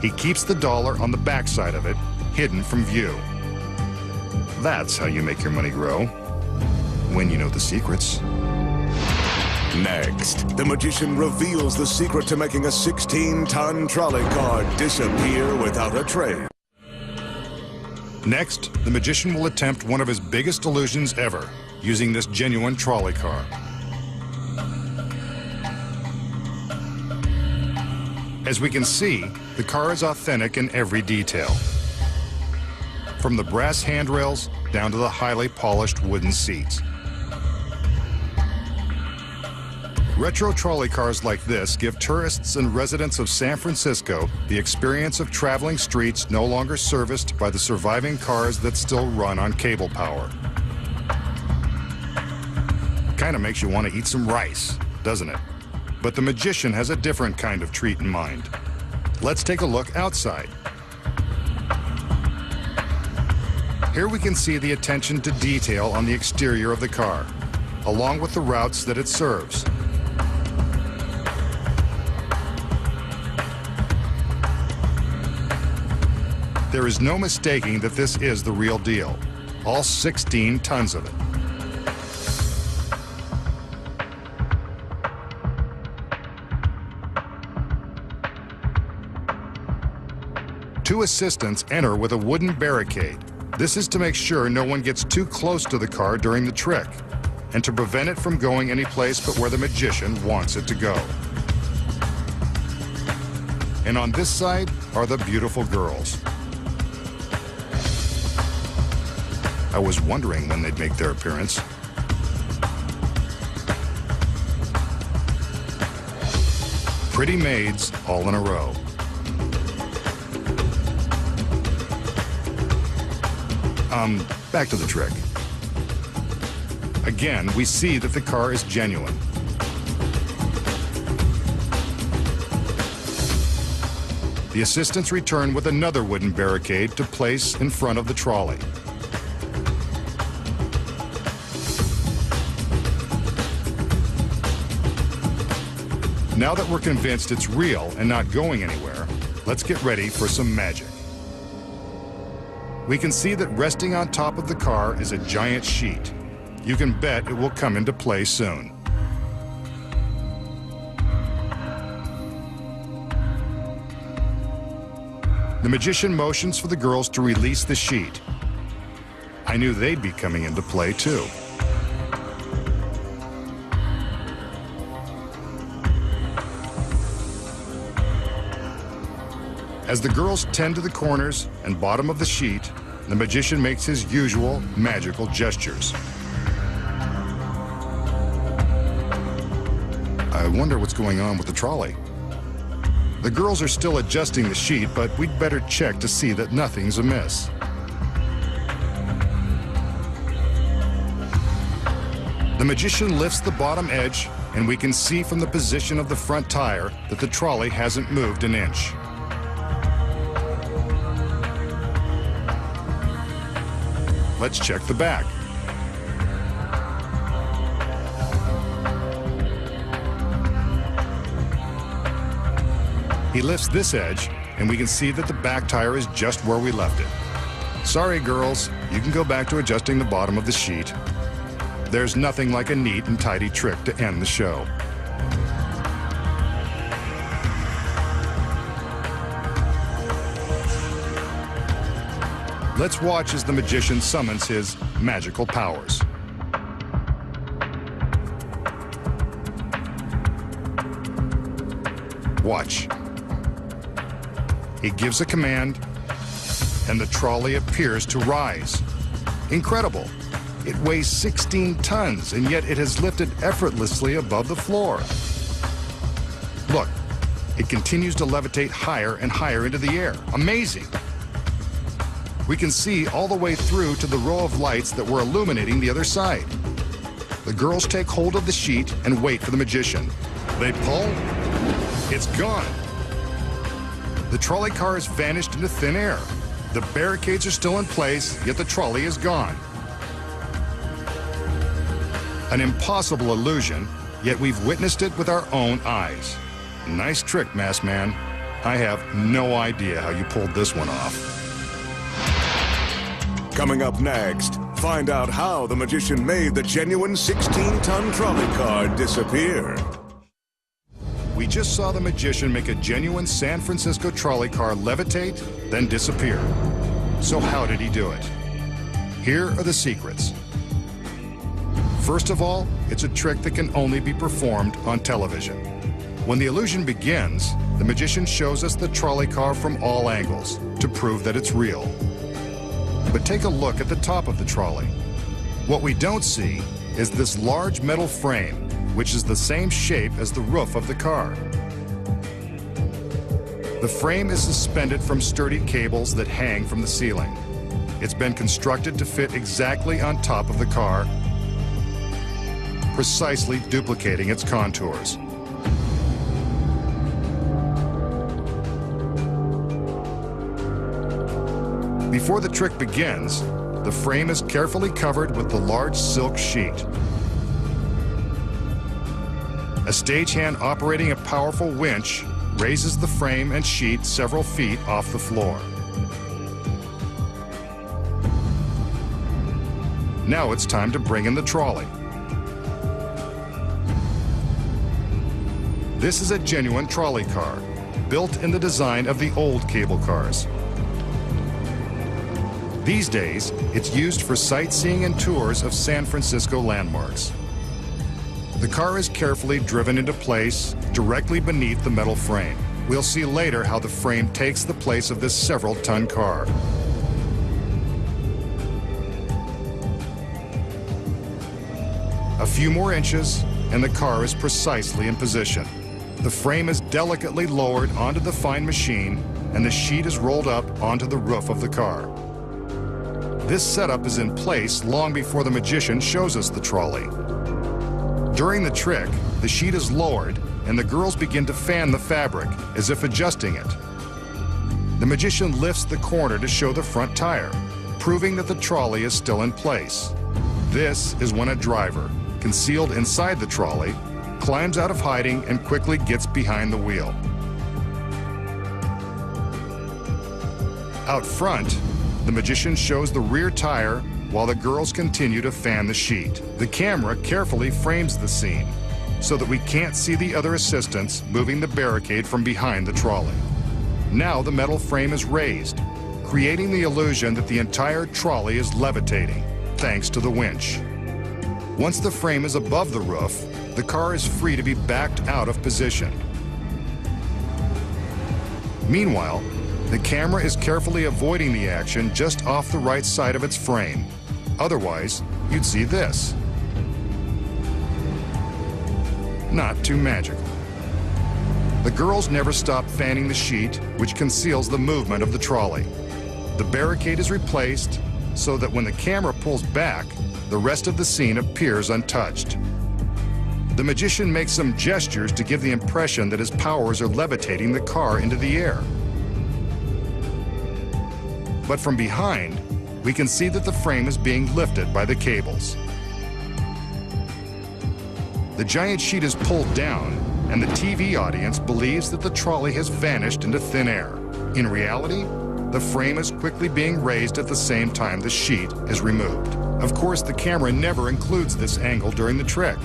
He keeps the dollar on the backside of it, hidden from view. That's how you make your money grow, when you know the secrets. Next, the magician reveals the secret to making a 16-ton trolley car disappear without a trace. Next, the magician will attempt one of his biggest illusions ever, using this genuine trolley car. As we can see, the car is authentic in every detail. From the brass handrails down to the highly polished wooden seats. Retro trolley cars like this give tourists and residents of San Francisco the experience of traveling streets no longer serviced by the surviving cars that still run on cable power. Kind of makes you want to eat some rice, doesn't it? But the magician has a different kind of treat in mind. Let's take a look outside. Here we can see the attention to detail on the exterior of the car, along with the routes that it serves. There is no mistaking that this is the real deal, all 16 tons of it. Two assistants enter with a wooden barricade. This is to make sure no one gets too close to the car during the trick, and to prevent it from going any place but where the magician wants it to go. And on this side are the beautiful girls. I was wondering when they'd make their appearance. Pretty maids all in a row. Back to the trick. Again, we see that the car is genuine. The assistants return with another wooden barricade to place in front of the trolley. Now that we're convinced it's real and not going anywhere, let's get ready for some magic. We can see that resting on top of the car is a giant sheet. You can bet it will come into play soon. The magician motions for the girls to release the sheet. I knew they'd be coming into play too. As the girls tend to the corners and bottom of the sheet, the magician makes his usual magical gestures. I wonder what's going on with the trolley. The girls are still adjusting the sheet, but we'd better check to see that nothing's amiss. The magician lifts the bottom edge, and we can see from the position of the front tire that the trolley hasn't moved an inch. Let's check the back. He lifts this edge, and we can see that the back tire is just where we left it. Sorry, girls, you can go back to adjusting the bottom of the sheet. There's nothing like a neat and tidy trick to end the show. Let's watch as the magician summons his magical powers. Watch. He gives a command, and the trolley appears to rise. Incredible. It weighs 16 tons, and yet it has lifted effortlessly above the floor. Look, it continues to levitate higher and higher into the air. Amazing. We can see all the way through to the row of lights that were illuminating the other side. The girls take hold of the sheet and wait for the magician. They pull. It's gone. The trolley car has vanished into thin air. The barricades are still in place, yet the trolley is gone. An impossible illusion, yet we've witnessed it with our own eyes. Nice trick, Masked Man. I have no idea how you pulled this one off. Coming up next, find out how the magician made the genuine 16-ton trolley car disappear. We just saw the magician make a genuine San Francisco trolley car levitate, then disappear. So how did he do it? Here are the secrets. First of all, it's a trick that can only be performed on television. When the illusion begins, the magician shows us the trolley car from all angles to prove that it's real. But take a look at the top of the trolley. What we don't see is this large metal frame, which is the same shape as the roof of the car. The frame is suspended from sturdy cables that hang from the ceiling. It's been constructed to fit exactly on top of the car, precisely duplicating its contours. Before the trick begins, the frame is carefully covered with the large silk sheet. A stagehand operating a powerful winch raises the frame and sheet several feet off the floor. Now it's time to bring in the trolley. This is a genuine trolley car, built in the design of the old cable cars. These days, it's used for sightseeing and tours of San Francisco landmarks. The car is carefully driven into place directly beneath the metal frame. We'll see later how the frame takes the place of this several-ton car. A few more inches, and the car is precisely in position. The frame is delicately lowered onto the fine machine, and the sheet is rolled up onto the roof of the car. This setup is in place long before the magician shows us the trolley. During the trick, the sheet is lowered, and the girls begin to fan the fabric, as if adjusting it. The magician lifts the corner to show the front tire, proving that the trolley is still in place. This is when a driver, concealed inside the trolley, climbs out of hiding and quickly gets behind the wheel. Out front, the magician shows the rear tire while the girls continue to fan the sheet. The camera carefully frames the scene so that we can't see the other assistants moving the barricade from behind the trolley. Now the metal frame is raised, creating the illusion that the entire trolley is levitating, thanks to the winch. Once the frame is above the roof, the car is free to be backed out of position. Meanwhile, the camera is carefully avoiding the action just off the right side of its frame. Otherwise, you'd see this. Not too magical. The girls never stop fanning the sheet, which conceals the movement of the trolley. The barricade is replaced so that when the camera pulls back, the rest of the scene appears untouched. The magician makes some gestures to give the impression that his powers are levitating the car into the air. But from behind, we can see that the frame is being lifted by the cables. The giant sheet is pulled down, and the TV audience believes that the trolley has vanished into thin air. In reality, the frame is quickly being raised at the same time the sheet is removed. Of course, the camera never includes this angle during the trick.